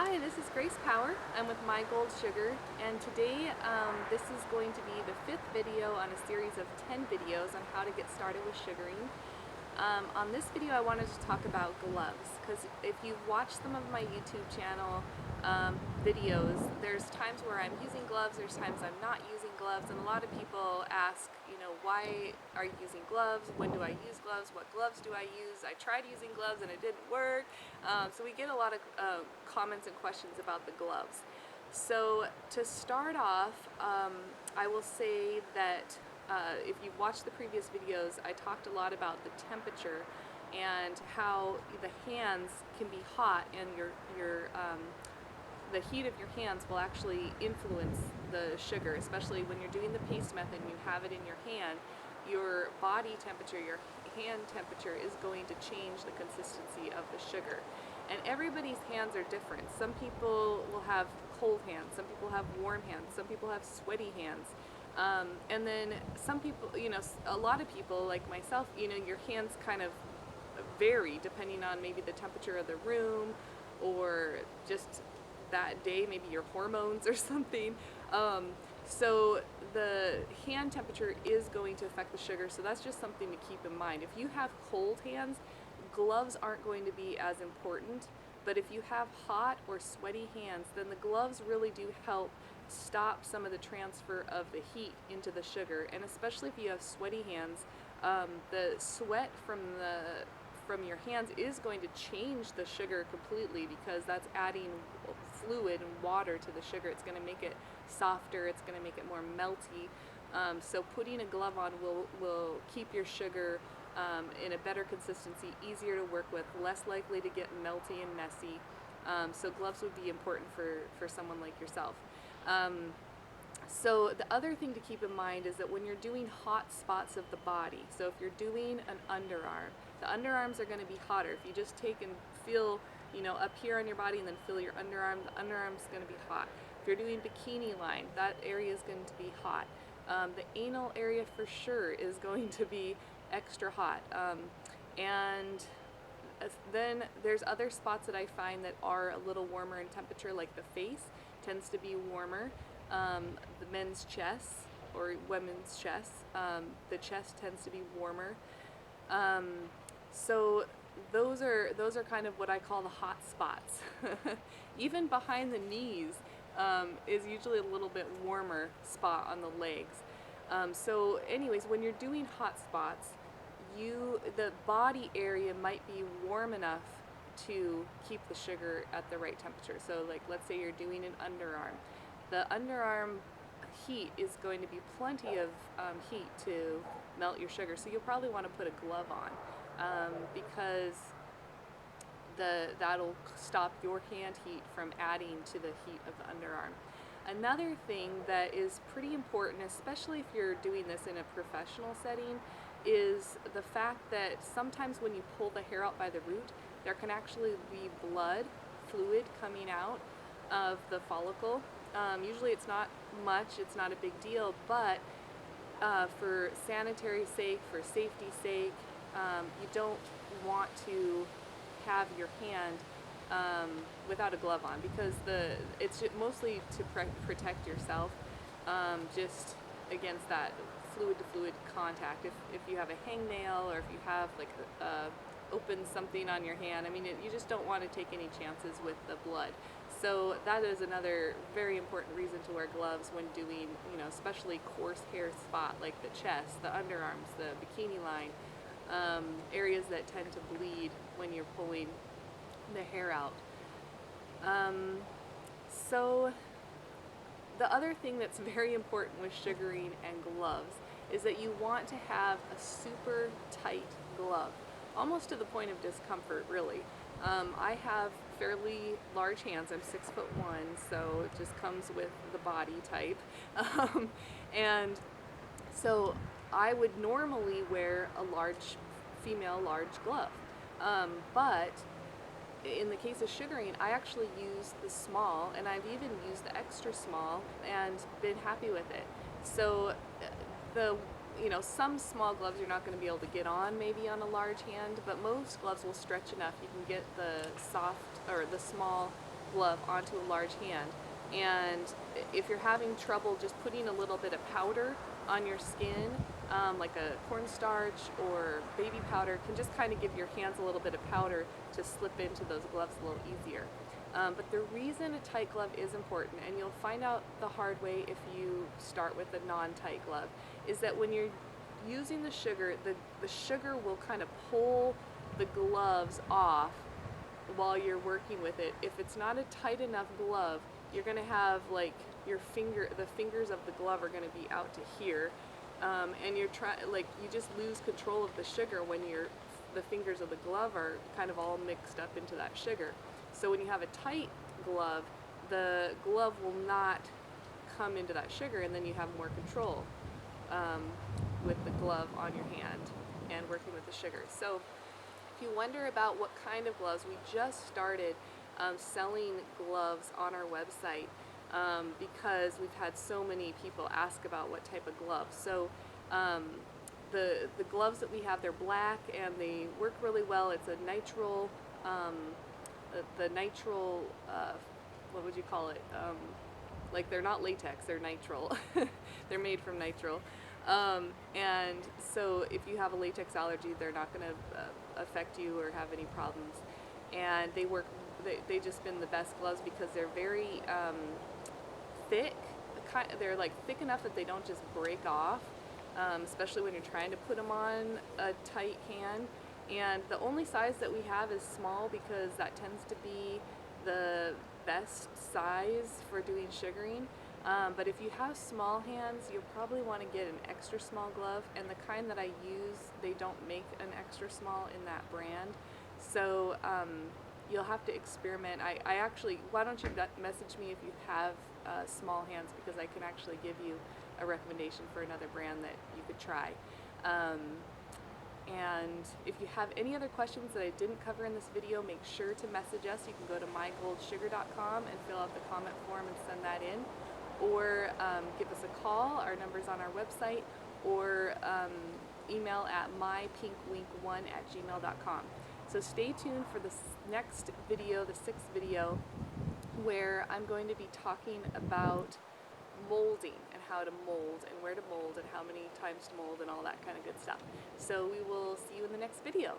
Hi, this is Grace Power. I'm with My Gold Sugar, and today this is going to be the 5th video on a series of 10 videos on how to get started with sugaring. On this video I wanted to talk about gloves, because if you've watched some of my YouTube channel videos, there's times where I'm using gloves, there's times I'm not using gloves, and a lot of people ask, why are you using gloves? When do I use gloves? What gloves do I use? I tried using gloves and it didn't work. So we get a lot of comments and questions about the gloves. So to start off, I will say that if you've watched the previous videos, I talked a lot about the temperature and how the hands can be hot, and the heat of your hands will actually influence the sugar, especially when you're doing the paste method and you have it in your hand. Your body temperature, your hand temperature is going to change the consistency of the sugar. And everybody's hands are different. Some people will have cold hands, some people have warm hands, some people have sweaty hands. And then some people, a lot of people like myself, your hands kind of vary depending on maybe the temperature of the room or just that day, maybe your hormones or something. So the hand temperature is going to affect the sugar, so that's just something to keep in mind. If you have cold hands, gloves aren't going to be as important, but if you have hot or sweaty hands, then the gloves really do help stop some of the transfer of the heat into the sugar. And especially if you have sweaty hands, the sweat from your hands is going to change the sugar completely, because that's adding fluid and water to the sugar. It's going to make it softer, it's going to make it more melty. So putting a glove on will keep your sugar in a better consistency, easier to work with, less likely to get melty and messy. So gloves would be important for someone like yourself. So the other thing to keep in mind is that when you're doing hot spots of the body, so if you're doing an underarm, the underarms are going to be hotter. If you just take and feel, up here on your body and then feel your underarm, the underarm's going to be hot. If you're doing bikini line, that area is going to be hot. The anal area for sure is going to be extra hot. And then there's other spots that I find that are a little warmer in temperature, like the face tends to be warmer. The men's chest or women's chest, the chest tends to be warmer. So those are kind of what I call the hot spots. Even behind the knees is usually a little bit warmer spot on the legs. So anyways, when you're doing hot spots, the body area might be warm enough to keep the sugar at the right temperature. So like, let's say you're doing an underarm. The underarm heat is going to be plenty of heat to melt your sugar, so you'll probably want to put a glove on, because that'll stop your hand heat from adding to the heat of the underarm. Another thing that is pretty important, especially if you're doing this in a professional setting, is the fact that sometimes when you pull the hair out by the root, there can actually be fluid coming out of the follicle. Usually it's not much, it's not a big deal, but for sanitary sake, for safety's sake, you don't want to have your hand without a glove on, because it's mostly to protect yourself, just against that fluid to fluid contact. If you have a hangnail, or if you have like open something on your hand, I mean, you just don't want to take any chances with the blood. So that is another very important reason to wear gloves when doing, especially coarse hair spot like the chest, the underarms, the bikini line, areas that tend to bleed when you're pulling the hair out. So the other thing that's very important with sugaring and gloves is that you want to have a super tight glove, almost to the point of discomfort, really. I have fairly large hands. I'm 6'1", so it just comes with the body type. And so I would normally wear a large glove. But in the case of sugaring, I actually use the small, and I've even used the extra small and been happy with it. So some small gloves you're not going to be able to get on maybe on a large hand, but most gloves will stretch enough. You can get the soft or the small glove onto a large hand. And if you're having trouble just putting a little bit of powder on your skin, like a cornstarch or baby powder, can just kind of give your hands a little bit of powder to slip into those gloves a little easier. But the reason a tight glove is important, and you'll find out the hard way if you start with a non-tight glove, is that when you're using the sugar, the sugar will kind of pull the gloves off while you're working with it. If it's not a tight enough glove, you're going to have like the fingers of the glove are going to be out to here, and you're you just lose control of the sugar when the fingers of the glove are kind of all mixed up into that sugar. So when you have a tight glove, the glove will not come into that sugar, and then you have more control with the glove on your hand and working with the sugar. So if you wonder about what kind of gloves, we just started selling gloves on our website because we've had so many people ask about what type of gloves. So the gloves that we have, they're black and they work really well. It's a nitrile, the nitrile, what would you call it? Like they're not latex, they're nitrile. They're made from nitrile. And so if you have a latex allergy, they're not going to affect you or have any problems. And they just been the best gloves because they're very thick. They're like thick enough that they don't just break off, especially when you're trying to put them on a tight hand. And the only size that we have is small because that tends to be the best size for doing sugaring. But if you have small hands, you'll probably want to get an extra small glove, and the kind that I use, they don't make an extra small in that brand. So you'll have to experiment. I actually, why don't you message me if you have small hands, because I can actually give you a recommendation for another brand that you could try. And if you have any other questions that I didn't cover in this video, make sure to message us. You can go to mygoldsugar.com and fill out the comment form and send that in, or give us a call. Our number's on our website, or email at mypinkwink1@gmail.com. So stay tuned for the next video, the 6th video, where I'm going to be talking about molding and how to mold and where to mold and how many times to mold and all that kind of good stuff. So we will see you in the next video.